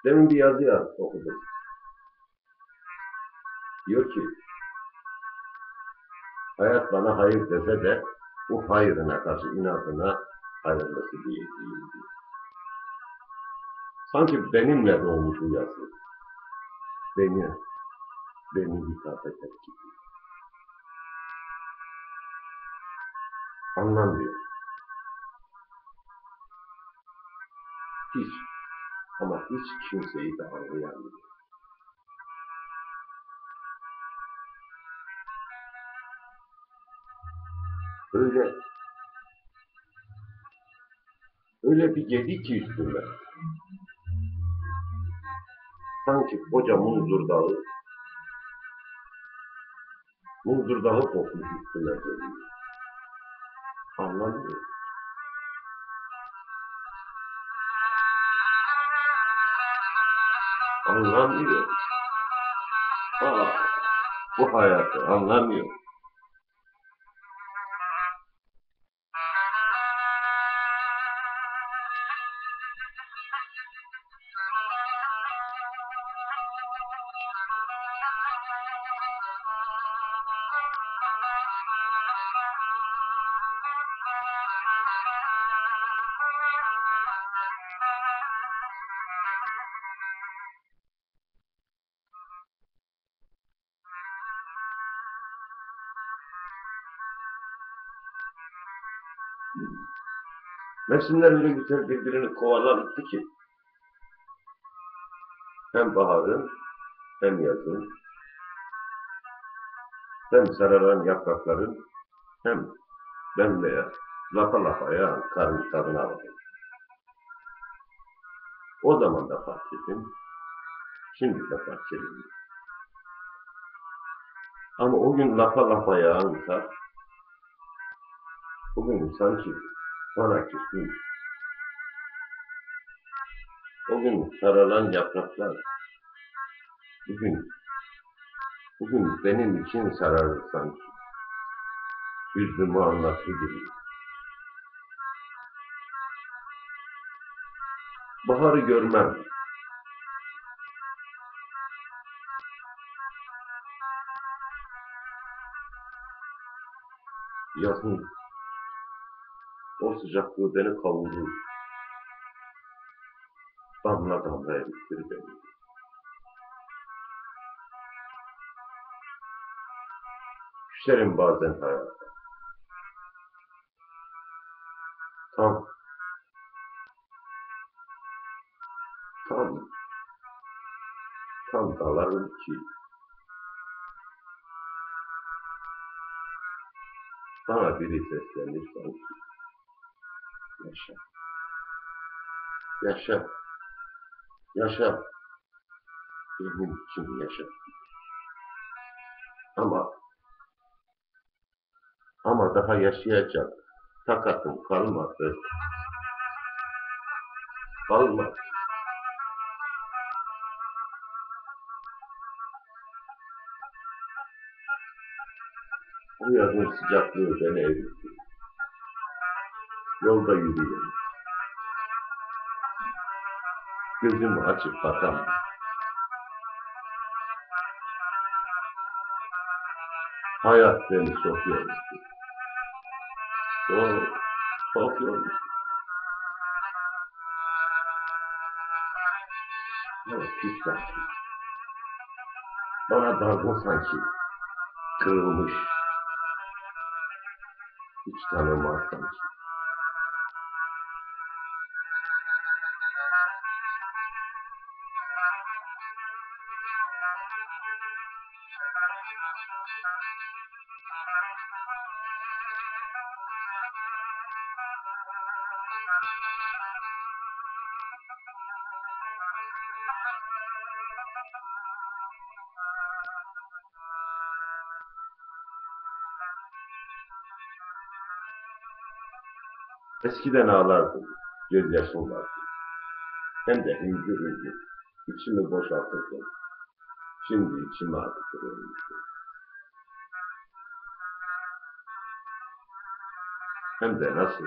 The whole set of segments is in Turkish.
Demin bir yazı okudum. Diyor ki, hayat bana hayır dese de bu hayrına karşı inadına ayrılması değil. Sanki benimle doğmuş bu yazı. Beni, beni hitap eder gibi. Anlamıyor. Hiç. Ama hiç kimseyi de anlayamıyor. Öyle, öyle bir yedi ki üstüme. Sanki koca Muzur dağı kokmuş üstüme geliyor. Anlamıyor. Anlamıyor. Bu hayatı anlamıyor. Mevsimler öyle güzel birbirini kovalardı ki hem baharın hem yazın hem sararan yaprakların hem bembeyaz lapa lapaya karın tadına aldım. O zaman da fark ettim, şimdi de fark edildi. Ama o gün lapa lapa yağan kar, bugün sanki bana küstün. O gün saralan yapraklar, bugün, bugün benim için sararır sanki. Hüznümü anlattı gibi. Baharı görmem, yazın o sıcaklığı beni kavurur, damla damla erittir beni. Düşerim bazen hayata, tam, tam, tam dalarım ki bana biri seslenir sanki. Yaşa, yaşa, yaşa, benim için yaşa. Ama, ama daha yaşayacak takatım kalmadı, kalmadı. Bu yazın sıcaklığı beni eritti. Yolda yürüyorum, gözümü açıp bakamam. Hayat beni çok yordu. Çok, çok yordu. Evet, pis sanki. Bana dargın sanki. Kırılmış. Hiç tanımaz sanki. Eskiden ağlardım. Gözyaşım vardı. Hem de hüngür hüngür. İçimi boşaltırdım. Şimdi içime akıtırılmıştım. Hem de nasıl?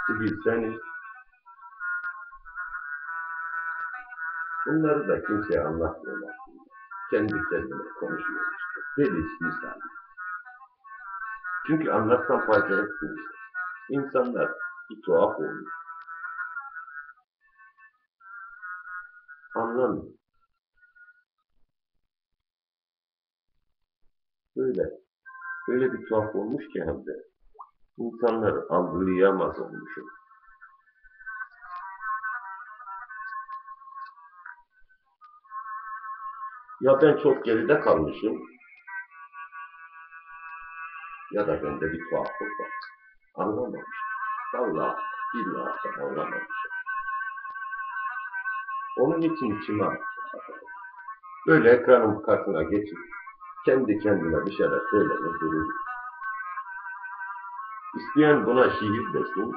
Bir bilseniz, Bunları da kimseye anlatmıyorlar. Kendi kendine konuşuyor işte. Deli misal. Çünkü anlatsam fayda etmiyor. İnsanlar bir tuhaf olmuş. Anlamıyor. Böyle, böyle bir tuhaf olmuş ki hem de. İnsanları algılayamaz olmuşum. Ya ben çok geride kalmışım ya da bende bir tuhaflık var. Anlamamışım. Vallahi billahi da anlamamışım. Onun için içime attı. Böyle ekranın karşısına geçip kendi kendine bir şeyler söylenir durur. İsteyen buna şiir desin,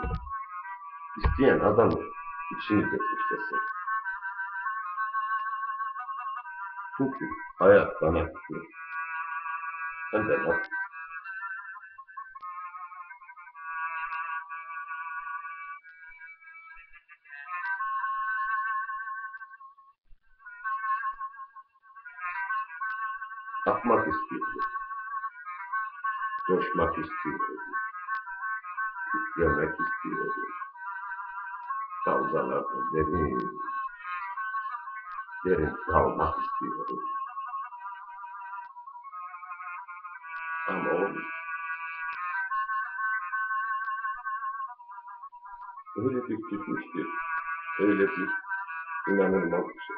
isteyen adamın içini dökmüş desin. Çünkü hayat bana gitmiş. Hem de nasıl? Akmak istiyordu, coşmak istiyordu, titremek istiyordu. Dalgalarda derin, derin kalmak istiyordu. Ama o öyle bir tutmuş ki, öyle bir inanılmaz bir şey.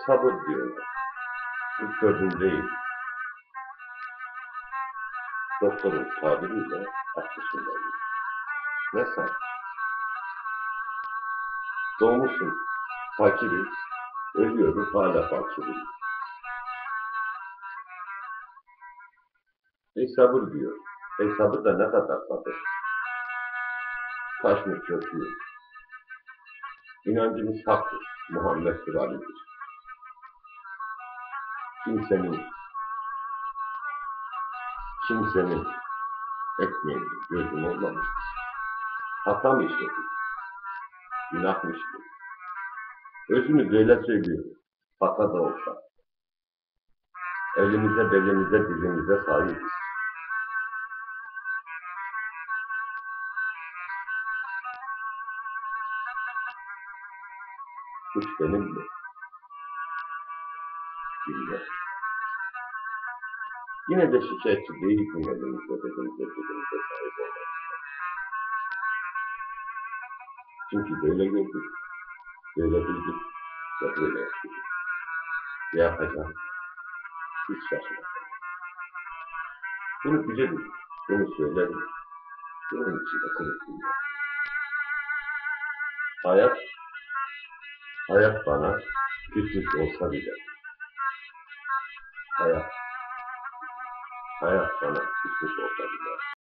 Sabır diyorlar. Bu sözüm değil. Doktorun tabiriyle haklısın. Ne sen? Doğmuşsun, fakiriz, ölüyoruz hala fakiriz. Sabır diyor. Sabır da ne kadar sabır? Taş mı çöküyor? İnancımız haktır. Muhammed Ali'dir. Kimsenin, kimsenin ekmeğinde gözüm olmamıştır. Hata mı işledik? Günah mı işledik? Özünü böyle söylüyor. Hata da olsa. Elimize, belimize, dilimize sahibiz. Suç benim mi? Bilmem. Yine de şikayetçi değilim elimizde, belimize, dilimize sahip olmak. Çünkü böyle gördük, böyle bildik ve böyle yaptık. Ne yapacağım? Hiç şaşırmadım. Bunu bilirim, bunu söylerim. Bunun için de kırıklıyım. Hayat, hayat bana küçük olsa bile, hayat, hayat bana küçük olsa bile,